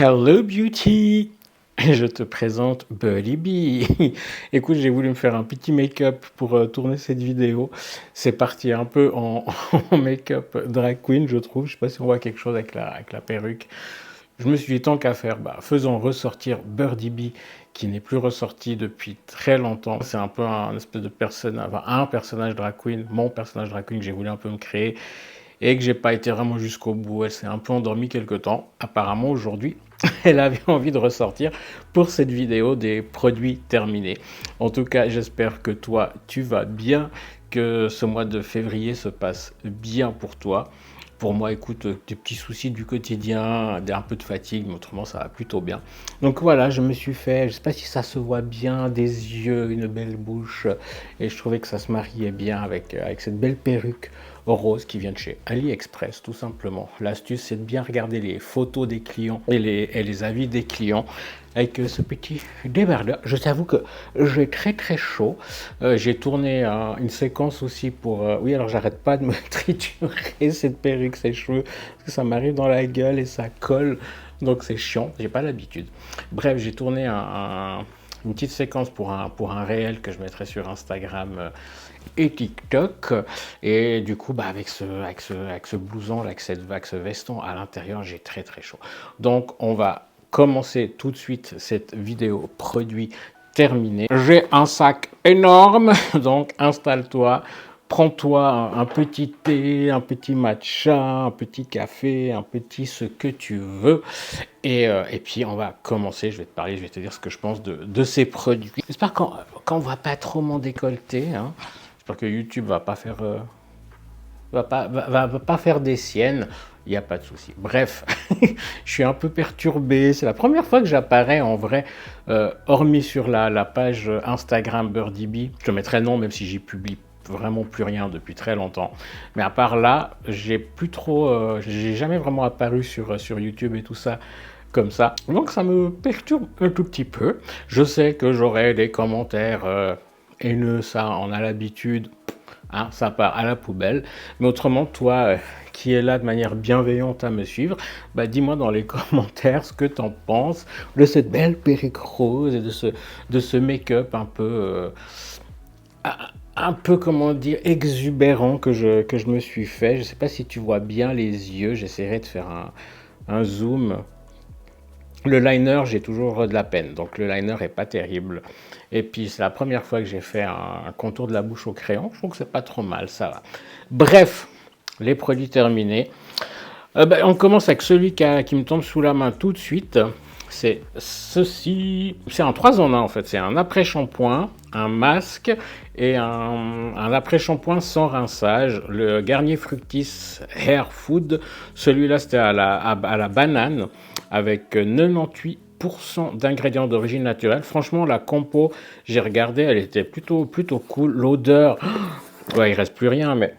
Hello Beauty! Je te présente Buddy Bee. Écoute, j'ai voulu me faire un petit make-up pour tourner cette vidéo. C'est parti un peu en make-up drag queen, je trouve. Je sais pas si on voit quelque chose avec la perruque. Je me suis dit, tant qu'à faire, faisons ressortir Birdie Bee, qui n'est plus ressorti depuis très longtemps. C'est un peu un espèce de personnage, enfin, un personnage drag queen, mon personnage drag queen que j'ai voulu un peu me créer et que j'ai pas été vraiment jusqu'au bout. Elle s'est un peu endormie quelque temps. Apparemment, aujourd'hui, elle avait envie de ressortir pour cette vidéo des produits terminés. En tout cas, j'espère que toi, tu vas bien, que ce mois de février se passe bien pour toi. Pour moi, écoute, des petits soucis du quotidien, un peu de fatigue, mais autrement, ça va plutôt bien. Donc voilà, je me suis fait, je ne sais pas si ça se voit bien, des yeux, une belle bouche, et je trouvais que ça se mariait bien avec cette belle perruque rose qui vient de chez AliExpress, tout simplement. L'astuce, c'est de bien regarder les photos des clients et les avis des clients avec ce petit débardeur. Je t'avoue que j'ai très chaud. J'ai tourné une séquence aussi pour... oui, alors j'arrête pas de me triturer cette perruque, ces cheveux, parce que ça m'arrive dans la gueule et ça colle. Donc c'est chiant, j'ai pas l'habitude. Bref, j'ai tourné une petite séquence pour un réel que je mettrai sur Instagram et TikTok. Et du coup, avec ce blouson, avec ce veston à l'intérieur, j'ai très chaud. Donc, on va commencer tout de suite cette vidéo produit terminée. J'ai un sac énorme, donc installe-toi. Prends-toi un petit thé, un petit matcha, un petit café, un petit ce que tu veux. Et puis on va commencer, je vais te parler, je vais te dire ce que je pense de ces produits. J'espère qu'on ne va pas trop m'en décolleter. Hein. J'espère que YouTube va pas faire, va pas faire des siennes. Il n'y a pas de souci. Bref, je suis un peu perturbé. C'est la première fois que j'apparais en vrai, hormis sur la page Instagram Birdie Bee. Je te mettrai non, même si j'y publie vraiment plus rien depuis très longtemps. Mais à part là, j'ai jamais vraiment apparu sur YouTube et tout ça comme ça. Donc ça me perturbe un tout petit peu. Je sais que j'aurai des commentaires haineux, ça on a l'habitude. Hein, ça part à la poubelle. Mais autrement, toi qui es là de manière bienveillante à me suivre, dis-moi dans les commentaires ce que tu en penses de cette belle perruque rose et de ce make-up un peu, comment dire, exubérant que je me suis fait. Je ne sais pas si tu vois bien les yeux. J'essaierai de faire un zoom. Le liner, j'ai toujours de la peine, donc le liner est pas terrible. Et puis c'est la première fois que j'ai fait un contour de la bouche au crayon. Je trouve que c'est pas trop mal, ça va. Bref, les produits terminés. On commence avec celui qui me tombe sous la main tout de suite. C'est ceci. C'est un 3 en 1 en fait. C'est un après-shampoing, un masque et un après-shampoing sans rinçage. Le Garnier Fructis Hair Food. Celui-là, c'était à la banane avec 98% d'ingrédients d'origine naturelle. Franchement, la compo, j'ai regardé, elle était plutôt cool. L'odeur, ouais, il reste plus rien, mais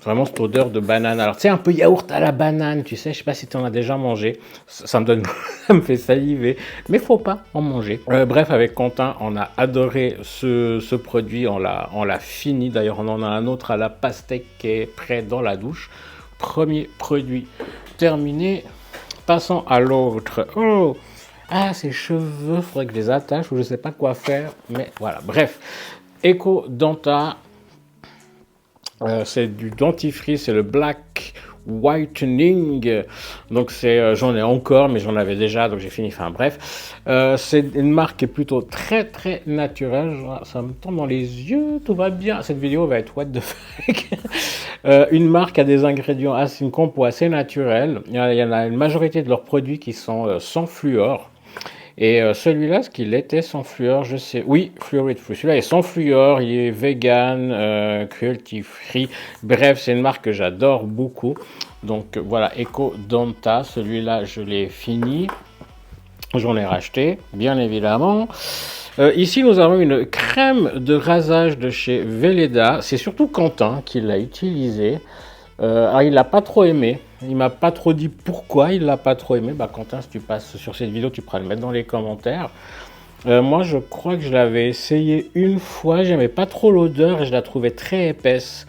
vraiment cette odeur de banane. Alors, tu sais, un peu yaourt à la banane, tu sais, je sais pas si tu en as déjà mangé. Ça me donne, ça me fait saliver, mais faut pas en manger. Bref, avec Quentin, on a adoré ce produit, on l'a fini. D'ailleurs, on en a un autre à la pastèque qui est prêt dans la douche. Premier produit terminé. Passons à l'autre. Oh, ces cheveux, faudrait que je les attache ou je sais pas quoi faire, mais voilà. Bref, Eco Denta. C'est du dentifrice, c'est le Black Whitening. Donc j'en ai encore, mais j'en avais déjà, donc j'ai fini. Enfin bref, c'est une marque qui est plutôt très naturelle. Ça me tombe dans les yeux, tout va bien. Cette vidéo va être what the fuck. Une marque a des ingrédients, une compo assez naturelle. Il y en a une majorité de leurs produits qui sont sans fluor. Et celui-là, ce qu'il était sans fluor, je sais. Oui, fluoride free. Celui-là est sans fluor, il est vegan, cruelty free. Bref, c'est une marque que j'adore beaucoup. Donc voilà, Eco Denta. Celui-là, je l'ai fini. J'en ai racheté, bien évidemment. Ici, nous avons une crème de rasage de chez Veleda. C'est surtout Quentin qui l'a utilisé. Alors, il l'a pas trop aimé. Il m'a pas trop dit pourquoi il l'a pas trop aimé. Quentin, si tu passes sur cette vidéo, tu pourras le mettre dans les commentaires. Moi, je crois que je l'avais essayé une fois. J'aimais pas trop l'odeur et je la trouvais très épaisse.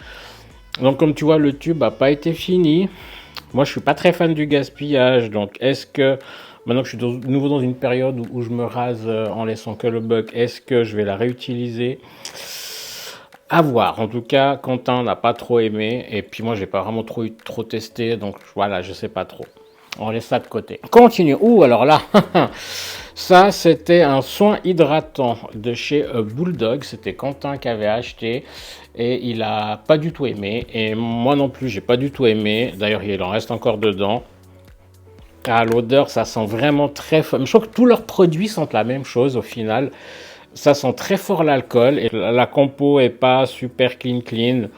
Donc, comme tu vois, le tube n'a pas été fini. Moi, je suis pas très fan du gaspillage. Donc, est-ce que Maintenant que je suis de nouveau dans une période où je me rase en laissant que le buck, est-ce que je vais la réutiliser? À voir. En tout cas, Quentin n'a pas trop aimé. Et puis moi, j'ai pas vraiment trop testé. Donc voilà, je sais pas trop. On laisse ça de côté. Continue. Ouh, alors là, ça c'était un soin hydratant de chez Bulldog. C'était Quentin qui avait acheté et il a pas du tout aimé. Et moi non plus, j'ai pas du tout aimé. D'ailleurs, il en reste encore dedans. À l'odeur, ça sent vraiment très fort. Je trouve que tous leurs produits sentent la même chose au final. Ça sent très fort l'alcool et la compo est pas super clean.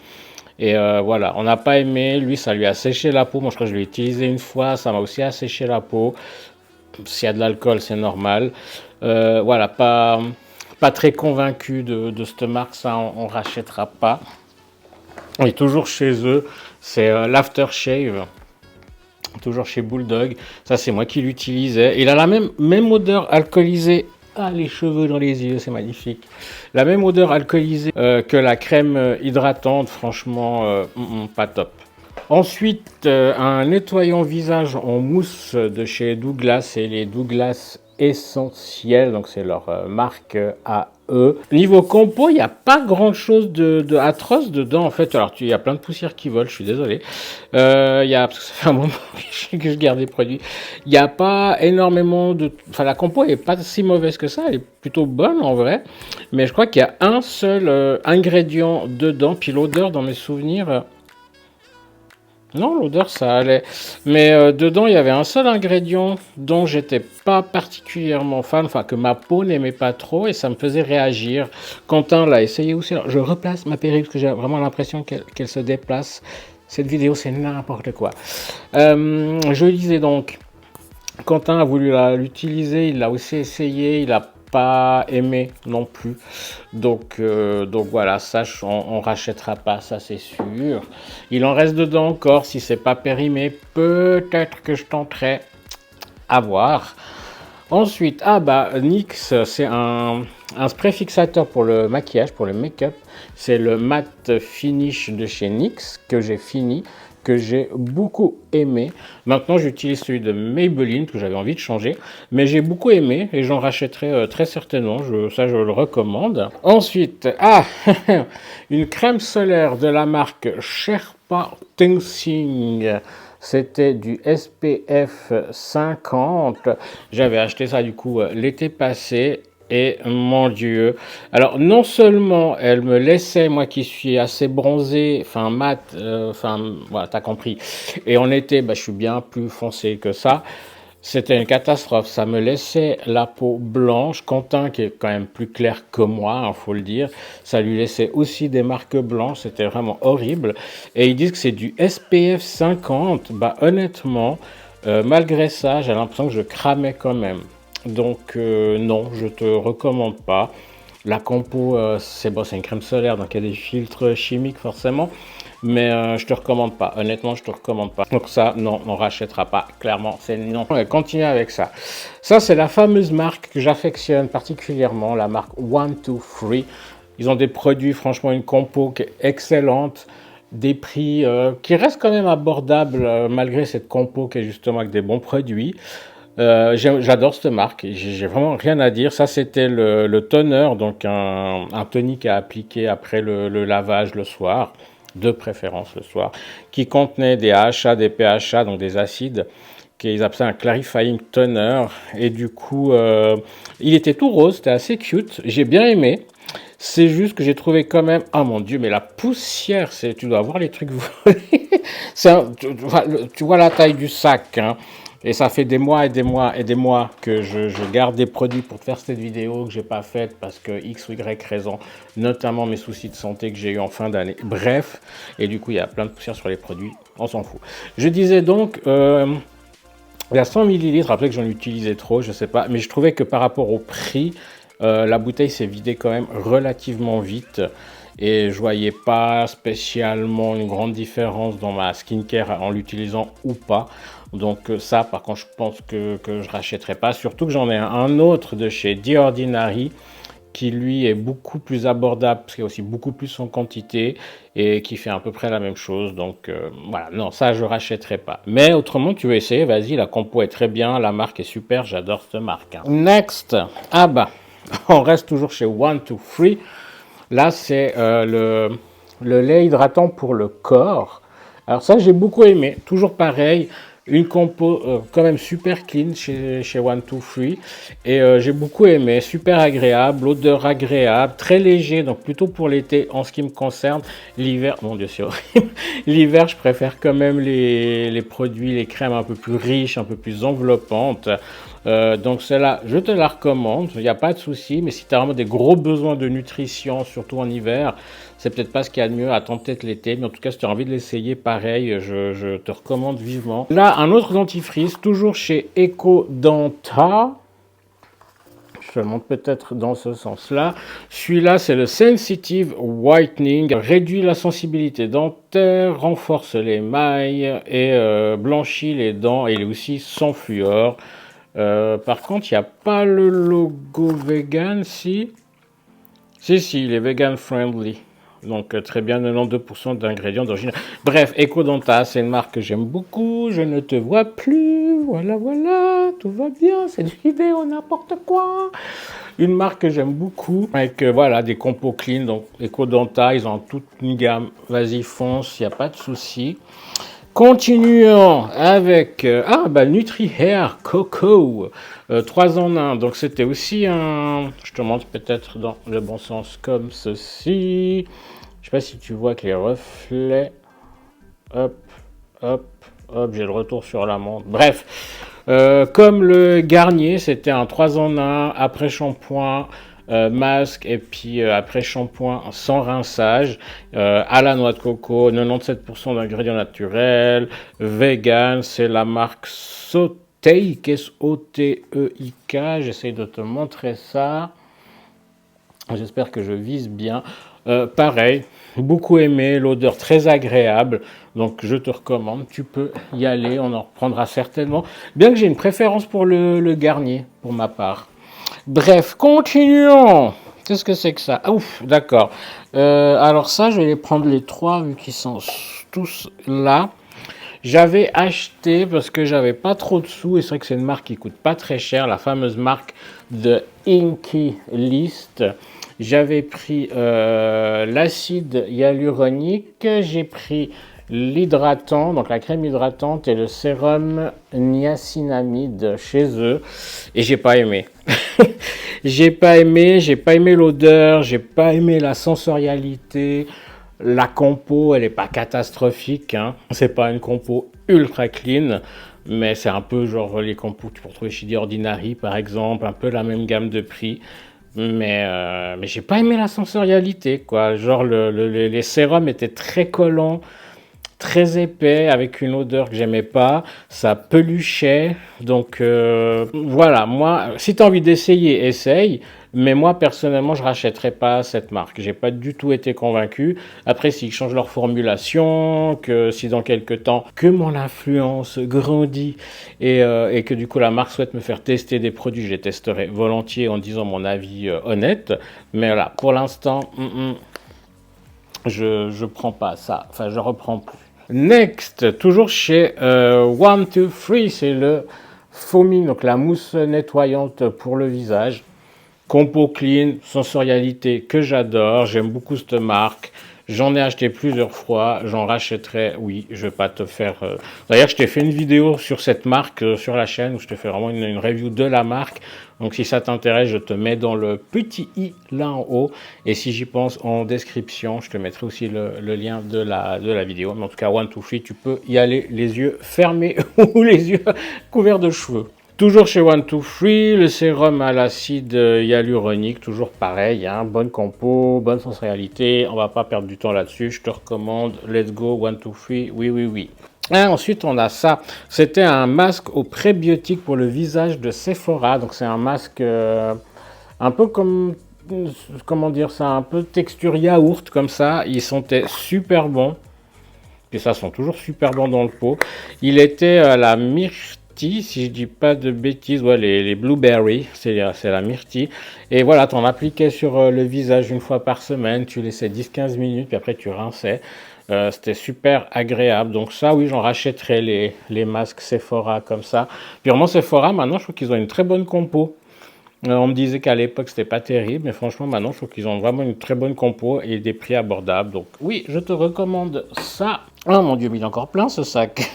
Et voilà, on n'a pas aimé. Lui, ça lui a séché la peau. Moi, je crois que je l'ai utilisé une fois. Ça m'a aussi asséché la peau. S'il y a de l'alcool, c'est normal. Voilà, pas très convaincu de cette marque. Ça, on rachètera pas. Et toujours chez eux, c'est l'aftershave. Toujours chez Bulldog. Ça, c'est moi qui l'utilisais. Il a la même odeur alcoolisée. Ah, les cheveux dans les yeux, c'est magnifique. La même odeur alcoolisée que la crème hydratante. Franchement, pas top. Ensuite, un nettoyant visage en mousse de chez Douglas. C'est les Douglas Essentiels. Donc, c'est leur marque à eux. Niveau compo, il n'y a pas grand chose de atroce dedans en fait. Alors il y a plein de poussières qui volent, je suis désolé. Parce que ça fait un moment que je garde des produits. Il n'y a pas énormément de... Enfin la compo est pas si mauvaise que ça, elle est plutôt bonne en vrai. Mais je crois qu'il y a un seul ingrédient dedans. Puis l'odeur dans mes souvenirs... Non, l'odeur ça allait. Mais dedans, il y avait un seul ingrédient dont j'étais pas particulièrement fan, enfin que ma peau n'aimait pas trop et ça me faisait réagir. Quentin l'a essayé aussi. Alors, je replace ma perruque parce que j'ai vraiment l'impression qu'elle se déplace. Cette vidéo, c'est n'importe quoi. Je disais donc, Quentin a voulu l'utiliser, il l'a aussi essayé, il a pas aimé non plus. Donc voilà, ça on rachètera pas, ça c'est sûr. Il en reste dedans encore, si c'est pas périmé, peut-être que je tenterai à voir. Ensuite, NYX, c'est un spray fixateur pour le maquillage, pour le make-up. C'est le matte finish de chez NYX que j'ai fini, que j'ai beaucoup aimé. Maintenant, j'utilise celui de Maybelline que j'avais envie de changer, mais j'ai beaucoup aimé et j'en rachèterai très certainement. Ça, je le recommande. Ensuite, une crème solaire de la marque Sherpa Tensing. C'était du SPF 50. J'avais acheté ça du coup l'été passé. Et mon Dieu, alors non seulement elle me laissait, moi qui suis assez bronzé, enfin mat, voilà, t'as compris, et en été, je suis bien plus foncé que ça, c'était une catastrophe, ça me laissait la peau blanche. Quentin, qui est quand même plus clair que moi, faut le dire, ça lui laissait aussi des marques blanches, c'était vraiment horrible, et ils disent que c'est du SPF 50, honnêtement, malgré ça, j'ai l'impression que je cramais quand même. Donc non, je te recommande pas. La compo, c'est une crème solaire, donc il y a des filtres chimiques forcément. Mais je te recommande pas. Honnêtement, je te recommande pas. Donc ça, non, on rachètera pas. Clairement, c'est non. On va continuer avec ça. Ça, c'est la fameuse marque que j'affectionne particulièrement, la marque 1-2-3. Ils ont des produits, franchement, une compo qui est excellente. Des prix qui restent quand même abordables malgré cette compo qui est justement avec des bons produits. J'adore cette marque, j'ai vraiment rien à dire. Ça, c'était le toner, donc un tonique à appliquer après le lavage le soir, de préférence le soir, qui contenait des AHA, des PHA, donc des acides, qu'ils appelaient un clarifying toner. Et du coup, il était tout rose, c'était assez cute, j'ai bien aimé. C'est juste que j'ai trouvé quand même... Oh mon Dieu, mais la poussière, tu dois voir les trucs volés. Tu vois la taille du sac, hein. Et ça fait des mois et des mois et des mois que je garde des produits pour te faire cette vidéo que j'ai pas faite parce que X ou Y raison, notamment mes soucis de santé que j'ai eu en fin d'année. Bref, et du coup, il y a plein de poussière sur les produits, on s'en fout. Je disais donc... il y a 100 ml, rappelez que j'en utilisais trop, je sais pas, mais je trouvais que par rapport au prix, la bouteille s'est vidée quand même relativement vite et je voyais pas spécialement une grande différence dans ma skincare en l'utilisant ou pas. Donc ça, par contre, je pense que je rachèterai pas. Surtout que j'en ai un autre de chez The Ordinary qui lui est beaucoup plus abordable, parce qu'il y a aussi beaucoup plus en quantité, et qui fait à peu près la même chose. Donc voilà, non, ça je rachèterai pas. Mais autrement, tu veux essayer, vas-y, la compo est très bien, la marque est super, j'adore cette marque. Hein. Next, ah bah, on reste toujours chez One, Two, Three. Là, c'est le lait hydratant pour le corps. Alors ça, j'ai beaucoup aimé. Toujours pareil, une compo quand même super clean chez One, Two, Three. Et j'ai beaucoup aimé. Super agréable, odeur agréable, très léger, donc plutôt pour l'été en ce qui me concerne. L'hiver, mon Dieu, c'est horrible. L'hiver, je préfère quand même les produits, les crèmes un peu plus riches, un peu plus enveloppantes. Donc celle-là, je te la recommande, il n'y a pas de souci, mais si tu as vraiment des gros besoins de nutrition, surtout en hiver, c'est peut-être pas ce qu'il y a de mieux, attends peut-être l'été, mais en tout cas si tu as envie de l'essayer, pareil, je te recommande vivement. Là, un autre dentifrice, toujours chez EcoDenta, je te le montre peut-être dans ce sens-là. Celui-là, c'est le Sensitive Whitening, réduit la sensibilité dentaire, renforce les mailles et blanchit les dents, et il est aussi sans fluor. Par contre, il n'y a pas le logo vegan, si. Si, il est vegan friendly. Donc très bien, 92% d'ingrédients d'origine. Bref, EcoDenta, c'est une marque que j'aime beaucoup. Je ne te vois plus. Voilà, tout va bien. C'est une vidéo, n'importe quoi. Une marque que j'aime beaucoup. Avec voilà, des compos clean. Donc EcoDenta, ils ont toute une gamme. Vas-y, fonce, il n'y a pas de souci. Continuons avec NutriHair Coco 3 en 1. Donc c'était aussi un, je te montre peut-être dans le bon sens comme ceci. Je sais pas si tu vois que les reflets, hop, j'ai le retour sur la montre. Bref, comme le Garnier, c'était un 3 en 1 après shampoing. Masque et puis après shampoing sans rinçage à la noix de coco, 97% d'ingrédients naturels, vegan, c'est la marque Soteik, S-O-T-E-I-K, j'essaie de te montrer ça, j'espère que je vise bien. Pareil, beaucoup aimé, l'odeur très agréable, donc je te recommande, tu peux y aller, on en reprendra certainement, bien que j'ai une préférence pour le Garnier pour ma part. Bref, continuons. Qu'est-ce que c'est que ça? Ah, ouf, d'accord. Alors ça, je vais les prendre les trois vu qu'ils sont tous là. J'avais acheté parce que j'avais pas trop de sous et c'est vrai que c'est une marque qui coûte pas très cher, la fameuse marque de Inky List. J'avais pris l'acide hyaluronique, j'ai pris l'hydratant, donc la crème hydratante et le sérum niacinamide chez eux et j'ai pas aimé. J'ai pas aimé l'odeur, j'ai pas aimé la sensorialité. La compo, elle est pas catastrophique, hein. C'est pas une compo ultra clean, mais c'est un peu genre les compos que tu peux retrouver chez The Ordinary par exemple, un peu la même gamme de prix. Mais j'ai pas aimé la sensorialité, quoi. Genre les sérums étaient très collants, très épais, avec une odeur que j'aimais pas, ça peluchait, donc voilà, moi, si tu as envie d'essayer, essaye, mais moi, personnellement, je rachèterai pas cette marque, j'ai pas du tout été convaincu. Après, s'ils changent leur formulation, que si dans quelques temps, que mon influence grandit, et que du coup, la marque souhaite me faire tester des produits, je les testerai volontiers en disant mon avis honnête, mais voilà, pour l'instant, je prends pas ça, enfin, je reprends plus. Next, toujours chez One, Two, Three, c'est le foaming, donc la mousse nettoyante pour le visage. Compo clean, sensorialité que j'adore, j'aime beaucoup cette marque. J'en ai acheté plusieurs fois, j'en rachèterai, oui, je vais pas te faire... D'ailleurs, je t'ai fait une vidéo sur cette marque sur la chaîne, où je te fais vraiment une review de la marque. Donc si ça t'intéresse, je te mets dans le petit i là en haut. Et si j'y pense, en description, je te mettrai aussi le lien de la vidéo. Mais en tout cas, One, Two, Three, tu peux y aller les yeux fermés ou les yeux couverts de cheveux. Toujours chez One, Two, Three, le sérum à l'acide hyaluronique, toujours pareil, hein, bonne compo, bonne sensorialité, on va pas perdre du temps là-dessus, je te recommande, let's go, One, Two, Three, oui. Et ensuite, on a ça, c'était un masque au prébiotique pour le visage de Sephora, donc c'est un masque un peu comme, comment dire ça, un peu texture yaourt comme ça, ils sentaient super bons, et ça sont toujours super bons dans le pot, il était à la myrtille myrtille, si je dis pas de bêtises, ouais, les blueberries, c'est la myrtille. Et voilà, t'en appliquais sur le visage une fois par semaine, tu laissais 10-15 minutes, puis après tu rinçais. C'était super agréable. Donc ça, oui, j'en rachèterais les masques Sephora comme ça. Puis vraiment, Sephora, maintenant, je trouve qu'ils ont une très bonne compo. On me disait qu'à l'époque, c'était pas terrible, mais franchement, maintenant, je trouve qu'ils ont vraiment une très bonne compo et des prix abordables. Donc oui, je te recommande ça. Oh mon Dieu, mais il est encore plein ce sac.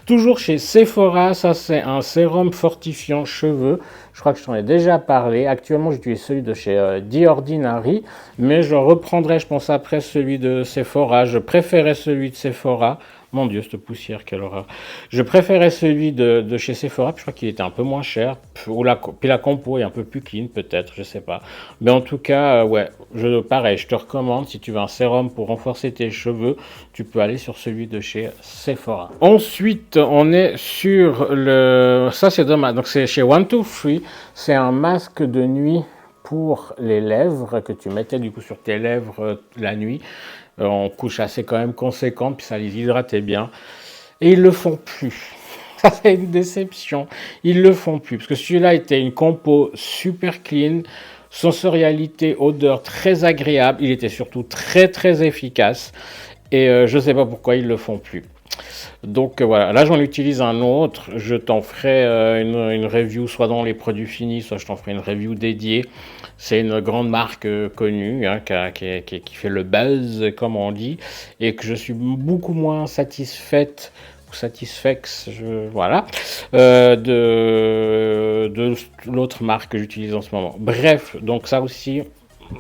Toujours chez Sephora, ça c'est un sérum fortifiant cheveux. Je crois que je t'en ai déjà parlé. Actuellement, j'utilise celui de chez The Ordinary, mais je reprendrai, je pense, après celui de Sephora. Je préférais celui de Sephora. Mon Dieu, cette poussière, quelle horreur. Je préférais celui de chez Sephora, puis je crois qu'il était un peu moins cher. Puis la compo est un peu plus clean, peut-être, je sais pas. Mais en tout cas, ouais, pareil, je te recommande, si tu veux un sérum pour renforcer tes cheveux, tu peux aller sur celui de chez Sephora. Ensuite, on est sur le... Ça, c'est dommage. Donc, c'est chez One Two Free. C'est un masque de nuit pour les lèvres que tu mettais du coup sur tes lèvres la nuit. En couche assez quand même conséquente, puis ça les hydratait bien. Et ils le font plus. Ça, c'est une déception. Ils le font plus. Parce que celui-là était une compo super clean, sensorialité, odeur très agréable. Il était surtout très très efficace. Et je ne sais pas pourquoi ils le font plus. Donc voilà, là j'en utilise un autre, je t'en ferai une review soit dans les produits finis, soit je t'en ferai une review dédiée. C'est une grande marque connue hein, qui fait le buzz comme on dit et que je suis beaucoup moins satisfaite ou satisfex, voilà, de l'autre marque que j'utilise en ce moment. Bref, donc ça aussi...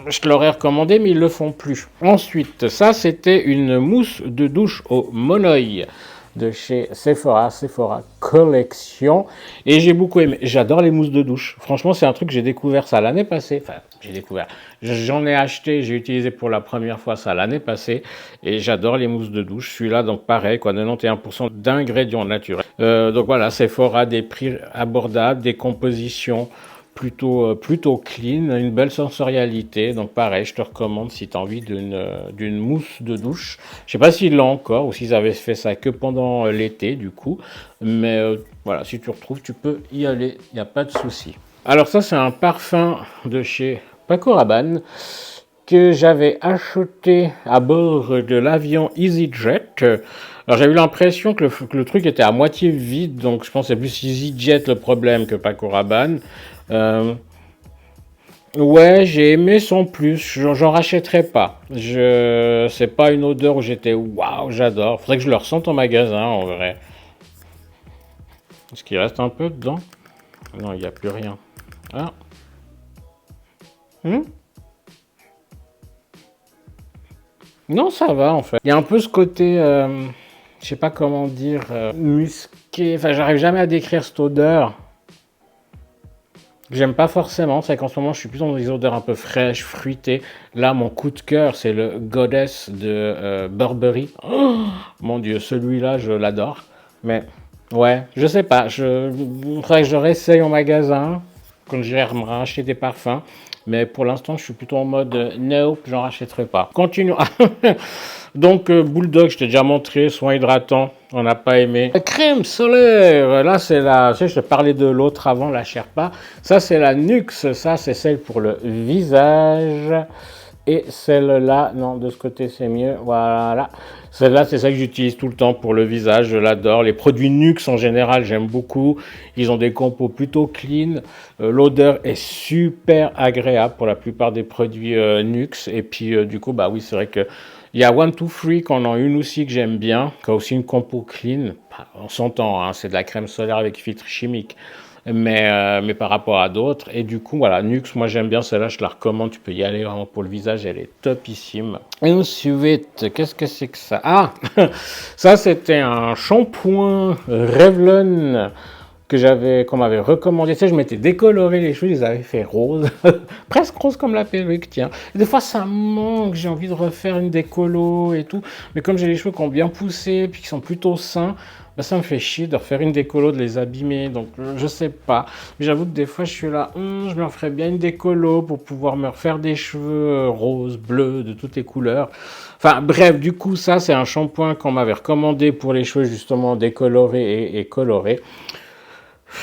Je te l'aurais recommandé, mais ils le font plus. Ensuite, ça, c'était une mousse de douche au monoï de chez Sephora, Sephora Collection. Et j'ai beaucoup aimé. J'adore les mousses de douche. Franchement, c'est un truc que j'ai découvert ça l'année passée. Enfin, j'ai découvert. J'en ai acheté, j'ai utilisé pour la première fois ça l'année passée. Et j'adore les mousses de douche. Celui-là, donc pareil, quoi, 91% d'ingrédients naturels. Donc voilà, Sephora, des prix abordables, des compositions plutôt clean, une belle sensorialité. Donc pareil, je te recommande si tu as envie d'une mousse de douche. Je sais pas s'ils l'ont encore ou s'ils avaient fait ça que pendant l'été du coup. Mais voilà, si tu retrouves, tu peux y aller, il n'y a pas de souci. Alors ça, c'est un parfum de chez Paco Rabanne que j'avais acheté à bord de l'avion EasyJet. Alors j'avais eu l'impression que le truc était à moitié vide, donc je pense que c'est plus EasyJet le problème que Paco Rabanne. Ouais, j'ai aimé son plus. J'en rachèterai pas. C'est pas une odeur où j'étais waouh, j'adore. Faudrait que je le ressente en magasin en vrai. Est-ce qu'il reste un peu dedans? Non, il n'y a plus rien. Ah. Non, ça va en fait. Il y a un peu ce côté, je sais pas comment dire, musqué. Enfin, j'arrive jamais à décrire cette odeur. J'aime pas forcément, c'est qu'en ce moment je suis plus dans des odeurs un peu fraîches, fruitées. Là, mon coup de cœur, c'est le Goddess de Burberry. Oh, mon Dieu, celui-là, je l'adore. Mais ouais, je sais pas, faudrait que je réessaye en magasin quand j'irai me racheter des parfums. Mais pour l'instant, je suis plutôt en mode nope, j'en rachèterai pas. Continuons. Donc, Bulldog, je t'ai déjà montré, soin hydratant, on n'a pas aimé. Crème solaire, là c'est la, je te parlais de l'autre avant, la Sherpa. Ça c'est la Nuxe, ça c'est celle pour le visage. Et celle-là, non, de ce côté c'est mieux, voilà. Celle-là, c'est celle que j'utilise tout le temps pour le visage, je l'adore. Les produits Nuxe en général, j'aime beaucoup. Ils ont des compos plutôt clean. L'odeur est super agréable pour la plupart des produits Nuxe. Et puis du coup, bah oui, c'est vrai que il y a One Two Free qui en a une aussi que j'aime bien, qui a aussi une compo clean. On s'entend, hein, c'est de la crème solaire avec filtre chimique. Mais par rapport à d'autres. Et du coup, voilà, Nuxe, moi j'aime bien celle-là, je la recommande. Tu peux y aller vraiment pour le visage, elle est topissime. Et ensuite, qu'est-ce que c'est que ça? Ah, ça c'était un shampoing Revlon qu'on m'avait recommandé. Tu sais, je m'étais décoloré les cheveux, ils avaient fait rose. Presque rose comme la perruque, tiens. Et des fois, ça me manque, j'ai envie de refaire une décolo et tout. Mais comme j'ai les cheveux qui ont bien poussé, puis qui sont plutôt sains, bah, ça me fait chier de refaire une décolo, de les abîmer. Donc, je sais pas. Mais j'avoue que des fois, je suis là, je me referais bien une décolo pour pouvoir me refaire des cheveux roses, bleus, de toutes les couleurs. Enfin, bref, du coup, ça, c'est un shampoing qu'on m'avait recommandé pour les cheveux, justement, décolorés et colorés.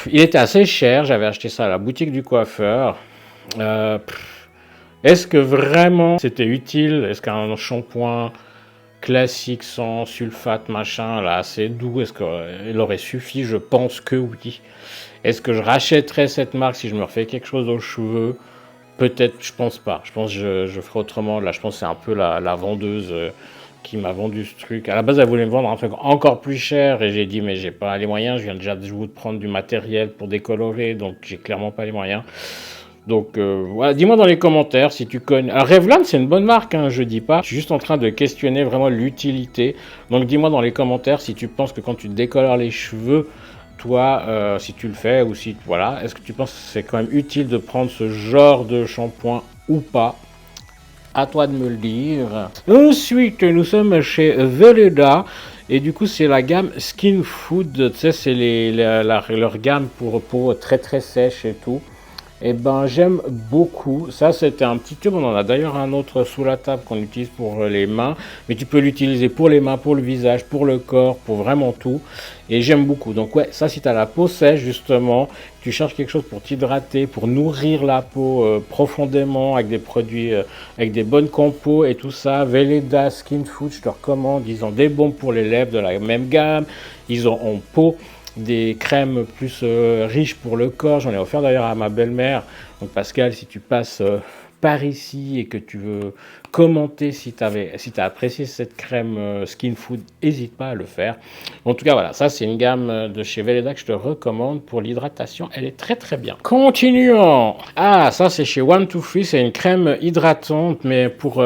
Il était assez cher, j'avais acheté ça à la boutique du coiffeur. Euh, Est-ce que vraiment c'était utile? Est-ce qu'un shampoing classique sans sulfate machin là assez doux, est-ce qu'il aurait suffi? Je pense que oui. Est-ce que je rachèterais cette marque si je me refais quelque chose aux cheveux? Peut-être, je pense pas. Je pense que je ferai autrement. Là, je pense que c'est un peu la vendeuse qui m'a vendu ce truc. À la base, elle voulait me vendre un truc encore plus cher et j'ai dit, mais j'ai pas les moyens. Je viens déjà de vous prendre du matériel pour décolorer, donc j'ai clairement pas les moyens. Donc voilà, dis-moi dans les commentaires si tu connais. Alors Revlon, c'est une bonne marque, hein, je dis pas. Je suis juste en train de questionner vraiment l'utilité. Donc dis-moi dans les commentaires si tu penses que quand tu décolores les cheveux, toi, si tu le fais ou si voilà, est-ce que tu penses que c'est quand même utile de prendre ce genre de shampoing ou pas? À toi de me le dire. Ensuite, nous sommes chez Veleda. Et du coup, c'est la gamme Skin Food. Tu sais, c'est leur gamme pour peau très très sèche et tout. Eh ben, j'aime beaucoup. Ça, c'était un petit tube. On en a d'ailleurs un autre sous la table qu'on utilise pour les mains. Mais tu peux l'utiliser pour les mains, pour le visage, pour le corps, pour vraiment tout. Et j'aime beaucoup. Donc ouais, ça, si tu as la peau sèche, justement, tu cherches quelque chose pour t'hydrater, pour nourrir la peau profondément avec des produits, avec des bonnes compos et tout ça. Veleda Skin Food, je te recommande. Ils ont des bombes pour les lèvres de la même gamme. Ils ont en peau des crèmes plus riches pour le corps. J'en ai offert d'ailleurs à ma belle-mère. Donc Pascal, si tu passes par ici et que tu veux commenter si tu as apprécié cette crème Skin Food, n'hésite pas à le faire. En tout cas, voilà, ça c'est une gamme de chez Veleda que je te recommande pour l'hydratation. Elle est très très bien. Continuons. Ah, ça c'est chez One Two Free. C'est une crème hydratante, mais pour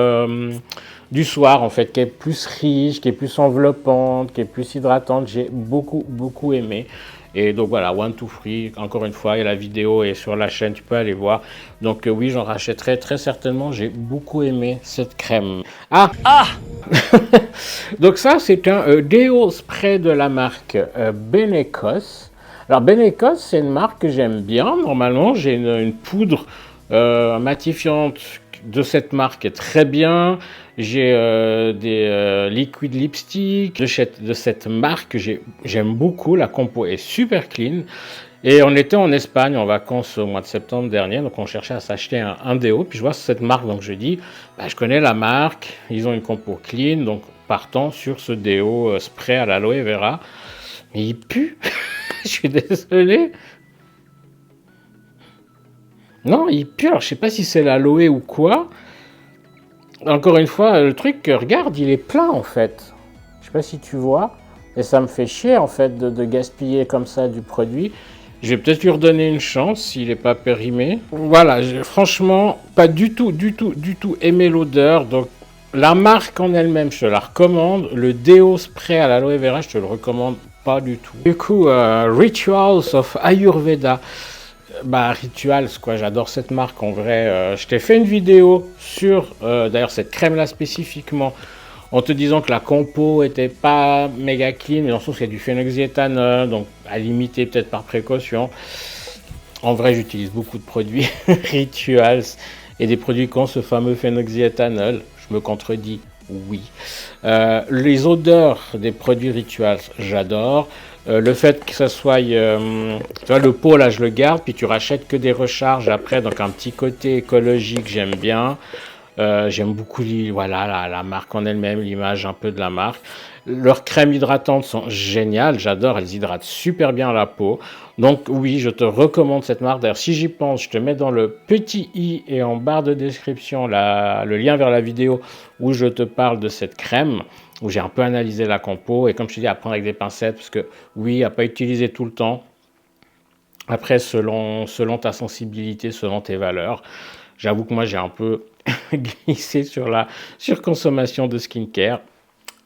du soir en fait, qui est plus riche, qui est plus enveloppante, qui est plus hydratante. J'ai beaucoup aimé. Et donc voilà, One Two Free, encore une fois, et la vidéo est sur la chaîne, tu peux aller voir. Donc oui, j'en rachèterai très certainement. J'ai beaucoup aimé cette crème. Ah. Donc ça, c'est un déo spray de la marque Benecos. Alors Benecos, c'est une marque que j'aime bien. Normalement, j'ai une poudre matifiante de cette marque est très bien. J'ai des liquid lipstick de cette marque que j'aime beaucoup. La compo est super clean. Et on était en Espagne en vacances au mois de septembre dernier, donc on cherchait à s'acheter un déo. Puis je vois cette marque, donc je dis, bah, je connais la marque, ils ont une compo clean, donc partant sur ce déo spray à l'aloe vera. Mais il pue, je suis désolé. Non, il pue, alors je sais pas si c'est l'aloe ou quoi. Encore une fois, le truc, regarde, il est plein en fait. Je sais pas si tu vois. Et ça me fait chier en fait de gaspiller comme ça du produit. Je vais peut-être lui redonner une chance s'il n'est pas périmé. Voilà, franchement, pas du tout aimé l'odeur. Donc la marque en elle-même, je te la recommande. Le déo spray à l'aloe vera, je te le recommande pas du tout. Du coup, Rituals of Ayurveda. Bah, Rituals, quoi, j'adore cette marque en vrai. Je t'ai fait une vidéo sur d'ailleurs cette crème là spécifiquement en te disant que la compo était pas méga clean, mais dans le sens qu'il y a du phénoxyéthanol, donc à limiter peut-être par précaution. En vrai, j'utilise beaucoup de produits Rituals et des produits qui ont ce fameux phénoxyéthanol. Je me contredis, oui. Les odeurs des produits Rituals, j'adore. Le fait que ça soit, tu vois, le pot là je le garde, puis tu rachètes que des recharges après, donc un petit côté écologique j'aime bien. J'aime beaucoup voilà, la marque en elle-même, l'image un peu de la marque. Leurs crèmes hydratantes sont géniales, j'adore, elles hydratent super bien la peau. Donc oui, je te recommande cette marque. D'ailleurs, si j'y pense, je te mets dans le petit i et en barre de description le lien vers la vidéo où je te parle de cette crème, où j'ai un peu analysé la compo. Et comme je te dis, à prendre avec des pincettes, parce que oui, à pas utiliser tout le temps. Après, selon ta sensibilité, selon tes valeurs. J'avoue que moi, j'ai un peu glissé sur la surconsommation de skincare.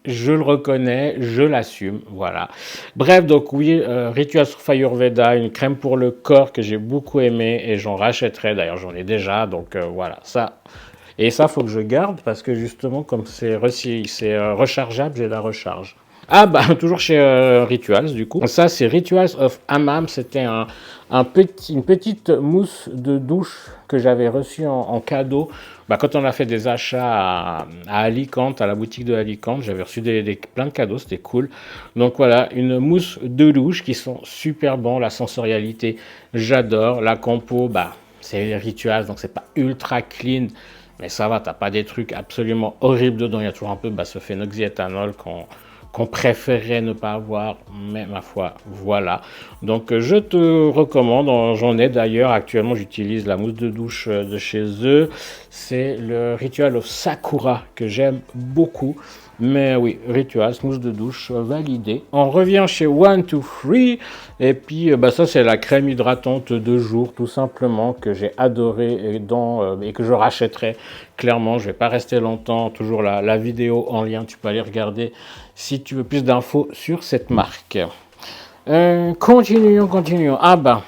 Je le reconnais, je l'assume, voilà. Bref, donc oui, Rituals of Ayurveda, une crème pour le corps que j'ai beaucoup aimé et j'en rachèterai. D'ailleurs, j'en ai déjà, donc voilà, ça. Et ça, faut que je garde parce que justement, comme c'est rechargeable, j'ai la recharge. Ah bah toujours chez Rituals du coup. Ça c'est Rituals of Hammam, c'était une petite mousse de douche que j'avais reçue en cadeau Bah, quand on a fait des achats à Alicante, à la boutique de Alicante, j'avais reçu plein de cadeaux, c'était cool. Donc voilà, une mousse de douche qui sont super bons, la sensorialité, j'adore. La compo, bah, c'est les rituals, donc c'est pas ultra clean, mais ça va, t'as pas des trucs absolument horribles dedans. Il y a toujours un peu ce phénoxyéthanol qu'on préférait ne pas avoir, mais ma foi, voilà. Donc je te recommande, j'en ai d'ailleurs actuellement, j'utilise la mousse de douche de chez eux, c'est le Ritual of Sakura que j'aime beaucoup. Mais oui, Ritual, mousse de douche validé. On revient chez One Two Free. Et puis bah, ça c'est la crème hydratante de jour tout simplement que j'ai adoré et que je rachèterai clairement. Je vais pas rester longtemps. Toujours la vidéo en lien, tu peux aller regarder si tu veux plus d'infos sur cette marque. Continuons. Ah bah,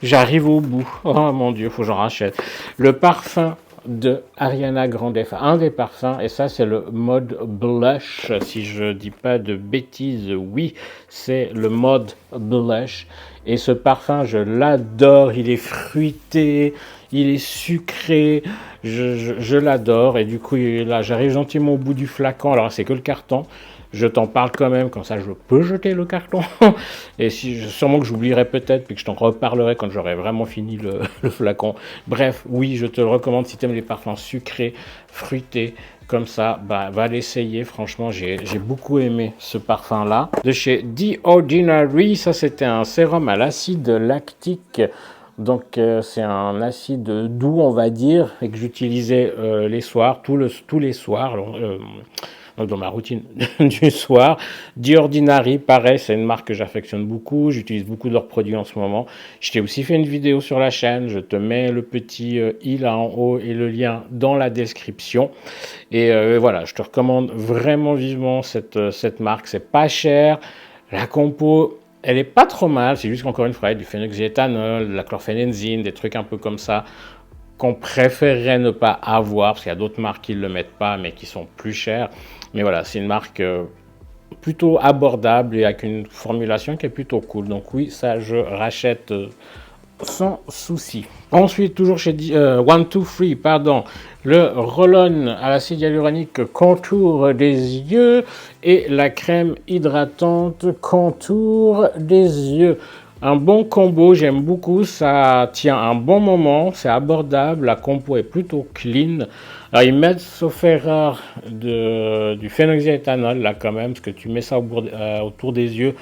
j'arrive au bout. Oh mon Dieu, faut que j'en rachète. Le parfum de Ariana Grande, enfin, un des parfums, et ça c'est le mode blush, si je dis pas de bêtises, oui, c'est le mode blush, et ce parfum je l'adore, il est fruité, il est sucré, je l'adore, et du coup là j'arrive gentiment au bout du flacon, alors c'est que le carton, je t'en parle quand même, comme ça je peux jeter le carton. Et sûrement que j'oublierai peut-être, puis que je t'en reparlerai quand j'aurai vraiment fini le flacon. Bref, oui, je te le recommande si tu aimes les parfums sucrés, fruités, comme ça, bah, va l'essayer. Franchement, j'ai beaucoup aimé ce parfum-là. De chez The Ordinary, ça c'était un sérum à l'acide lactique. Donc c'est un acide doux, on va dire, et que j'utilisais les soirs, tous les soirs. Donc dans ma routine du soir. The Ordinary, pareil, c'est une marque que j'affectionne beaucoup. J'utilise beaucoup de leurs produits en ce moment. Je t'ai aussi fait une vidéo sur la chaîne. Je te mets le petit i là en haut et le lien dans la description. Et voilà, je te recommande vraiment vivement cette marque. C'est pas cher. La compo, elle est pas trop mal. C'est juste qu'encore une fois, il y a du phénoxyéthanol, de la chlorphénenzine, des trucs un peu comme ça qu'on préférerait ne pas avoir, parce qu'il y a d'autres marques qui ne le mettent pas, mais qui sont plus chères. Mais voilà, c'est une marque plutôt abordable et avec une formulation qui est plutôt cool. Donc oui, ça, je rachète sans souci. Ensuite, toujours chez One Two Free, pardon, le roll-on à l'acide hyaluronique contour des yeux et la crème hydratante contour des yeux. Un bon combo, j'aime beaucoup, ça tient un bon moment, c'est abordable, la compo est plutôt clean. Alors ils mettent, sauf erreur, du phénoxyéthanol là quand même, parce que tu mets ça autour des yeux.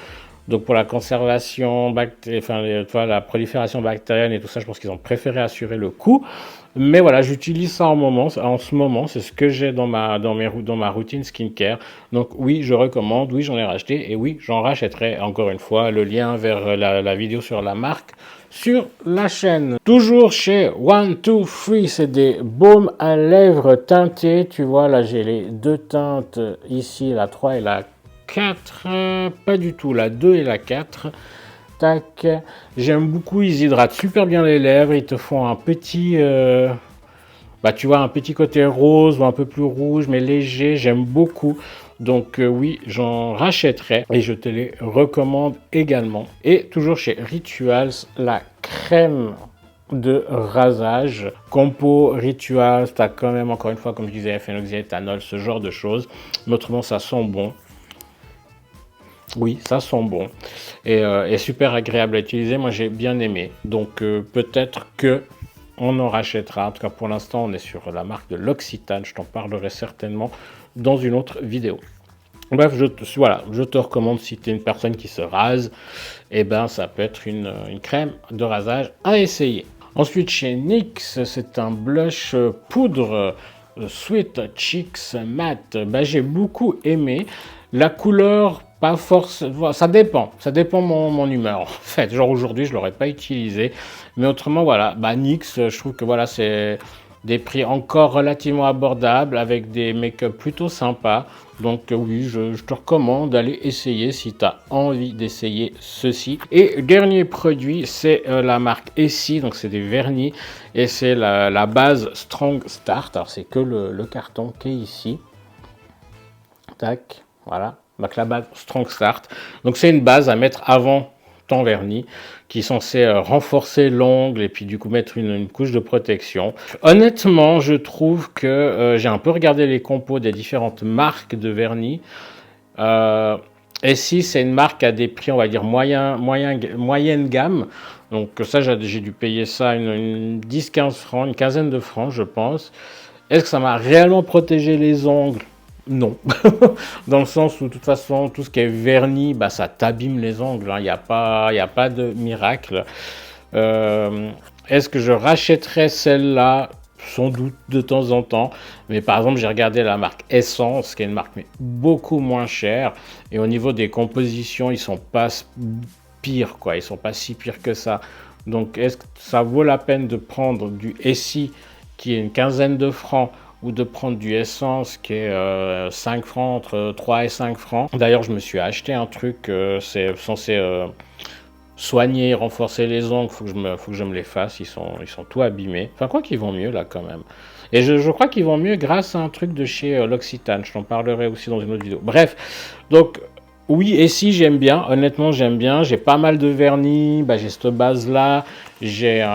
Donc pour la conservation, la prolifération bactérienne et tout ça, je pense qu'ils ont préféré assurer le coup. Mais voilà, j'utilise ça en ce moment, c'est ce que j'ai dans ma routine skincare. Donc oui, je recommande, oui, j'en ai racheté et oui, j'en rachèterai. Encore une fois, le lien vers la vidéo sur la marque sur la chaîne. Toujours chez One Two Free, c'est des baumes à lèvres teintés. Tu vois, là j'ai les deux teintes ici, la 3 et la 4, pas du tout, la 2 et la 4. Tac. J'aime beaucoup, ils hydratent super bien les lèvres, ils te font un petit, tu vois, un petit côté rose ou un peu plus rouge, mais léger, j'aime beaucoup. Donc oui, j'en rachèterai et je te les recommande également. Et toujours chez Rituals, la crème de rasage, compo Rituals, t'as quand même encore une fois, comme je disais, phénoxyéthanol, ce genre de choses. Mais autrement, ça sent bon. Oui, ça sent bon et super agréable à utiliser. Moi, j'ai bien aimé. Donc, peut-être que on en rachètera. En tout cas, pour l'instant, on est sur la marque de l'Occitane. Je t'en parlerai certainement dans une autre vidéo. Bref, je te recommande si tu es une personne qui se rase, eh ben, ça peut être une crème de rasage à essayer. Ensuite, chez NYX, c'est un blush poudre Sweet Cheeks Matte. Ben, j'ai beaucoup aimé. La couleur, pas forcément, ça dépend mon humeur en fait. Genre aujourd'hui, je l'aurais pas utilisé, mais autrement voilà, NYX, je trouve que voilà, c'est des prix encore relativement abordables avec des make-up plutôt sympas. Donc oui, je te recommande d'aller essayer si tu as envie d'essayer ceci. Et dernier produit, c'est la marque Essie, donc c'est des vernis et c'est la base Strong Start. Alors c'est que le carton qui est ici. Tac, voilà. Donc la base Strong Start. Donc c'est une base à mettre avant temps vernis, qui est censé renforcer l'ongle et puis du coup mettre une couche de protection. Honnêtement, je trouve que j'ai un peu regardé les compos des différentes marques de vernis. Essie, c'est une marque à des prix, on va dire, moyenne gamme. Donc ça, j'ai dû payer ça une 10-15 francs, une quinzaine de francs, je pense. Est-ce que ça m'a réellement protégé les ongles? Non. Dans le sens où, de toute façon, tout ce qui est vernis, bah, ça t'abîme les ongles. Il n'y a pas de miracle. Est-ce que je rachèterais celle-là? Sans doute de temps en temps. Mais par exemple, j'ai regardé la marque Essence, qui est une marque mais beaucoup moins chère. Et au niveau des compositions, ils sont pas pires, quoi. Ils sont pas si pires que ça. Donc, est-ce que ça vaut la peine de prendre du Essie, qui est une quinzaine de francs, ou de prendre du Essence, qui est 5 francs, entre 3 et 5 francs? D'ailleurs, je me suis acheté un truc, c'est censé soigner, renforcer les ongles, faut que je me les fasse, ils sont tout abîmés. Enfin, quoi qu'ils vont mieux là quand même. Et je crois qu'ils vont mieux grâce à un truc de chez L'Occitane, je t'en parlerai aussi dans une autre vidéo. Bref, donc oui, et si j'aime bien, honnêtement j'aime bien, j'ai pas mal de vernis, bah, j'ai cette base là, j'ai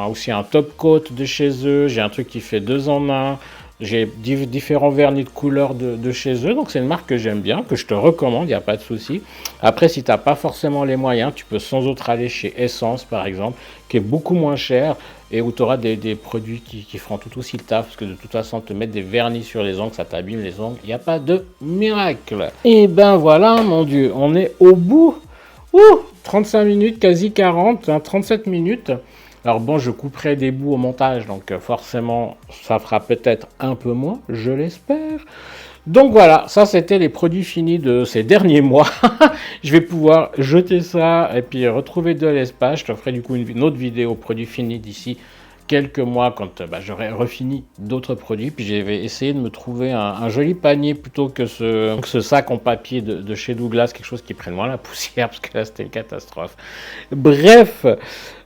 aussi un top coat de chez eux, j'ai un truc qui fait 2 en 1. J'ai différents vernis de couleurs de chez eux, donc c'est une marque que j'aime bien, que je te recommande, il n'y a pas de souci. Après, si tu n'as pas forcément les moyens, tu peux sans autre aller chez Essence, par exemple, qui est beaucoup moins cher et où tu auras des produits qui feront tout aussi le taf, parce que de toute façon, te mettre des vernis sur les ongles, ça t'abîme les ongles, il n'y a pas de miracle. Et ben voilà, mon Dieu, on est au bout. Ouh, 35 minutes, quasi 40, hein, 37 minutes. Alors bon, je couperai des bouts au montage, donc forcément, ça fera peut-être un peu moins, je l'espère. Donc voilà, ça c'était les produits finis de ces derniers mois. Je vais pouvoir jeter ça et puis retrouver de l'espace. Je te ferai du coup une autre vidéo produits finis d'ici quelques mois quand j'aurai refini d'autres produits. Puis je vais essayer de me trouver un joli panier plutôt que ce sac en papier de chez Douglas, quelque chose qui prenne moins la poussière parce que là c'était une catastrophe. Bref,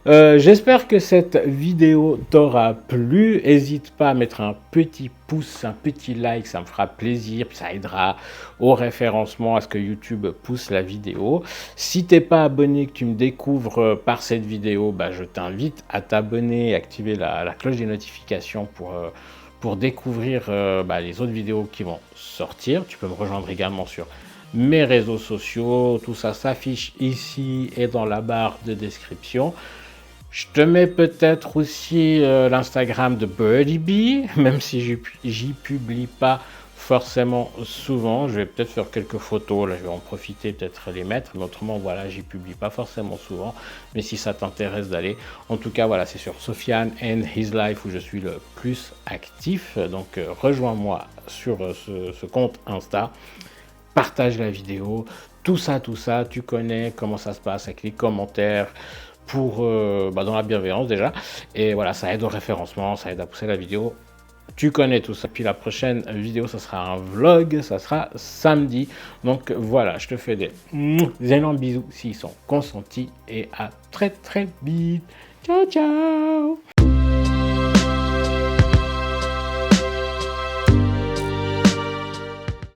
j'espère que cette vidéo t'aura plu. N'hésite pas à mettre un petit pouce, un petit like, ça me fera plaisir, puis ça aidera au référencement, à ce que YouTube pousse la vidéo. Si t'es pas abonné, que tu me découvres par cette vidéo, bah, je t'invite à t'abonner et activer la cloche des notifications pour découvrir les autres vidéos qui vont sortir. Tu peux me rejoindre également sur mes réseaux sociaux, tout ça s'affiche ici et dans la barre de description. Je te mets peut-être aussi l'Instagram de Birdie Bee, même si j'y publie pas forcément souvent. Je vais peut-être faire quelques photos, là je vais en profiter, peut-être les mettre, mais autrement voilà, j'y publie pas forcément souvent. Mais si ça t'intéresse d'aller, en tout cas voilà, c'est sur Sofiane and His Life où je suis le plus actif. Donc rejoins-moi sur ce compte Insta, partage la vidéo, tout ça, tu connais comment ça se passe avec les commentaires, dans la bienveillance déjà, et voilà, ça aide au référencement, ça aide à pousser la vidéo, tu connais tout ça. Puis la prochaine vidéo, ça sera un vlog, ça sera samedi, donc voilà, je te fais des énormes bisous s'ils sont consentis, et à très très vite, ciao ciao.